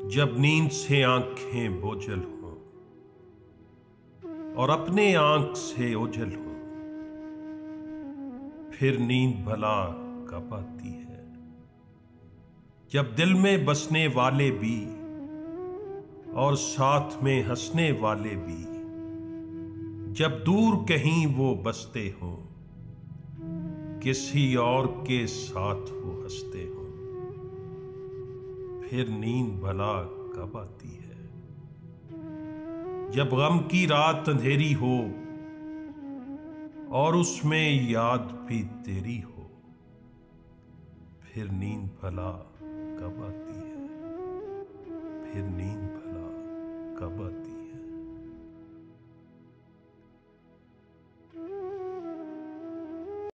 जब नींद से आंखें बोझल हों और अपने आंख से ओझल हों, फिर नींद भला कब आती है? जब दिल में बसने वाले भी और साथ में हंसने वाले भी, जब दूर कहीं वो बसते हों, किसी और के साथ वो हंसते हों, फिर नींद भला कब आती है? जब गम की रात अंधेरी हो और उसमें याद भी तेरी हो, फिर नींद भला कब आती है? फिर नींद भला कब आती है?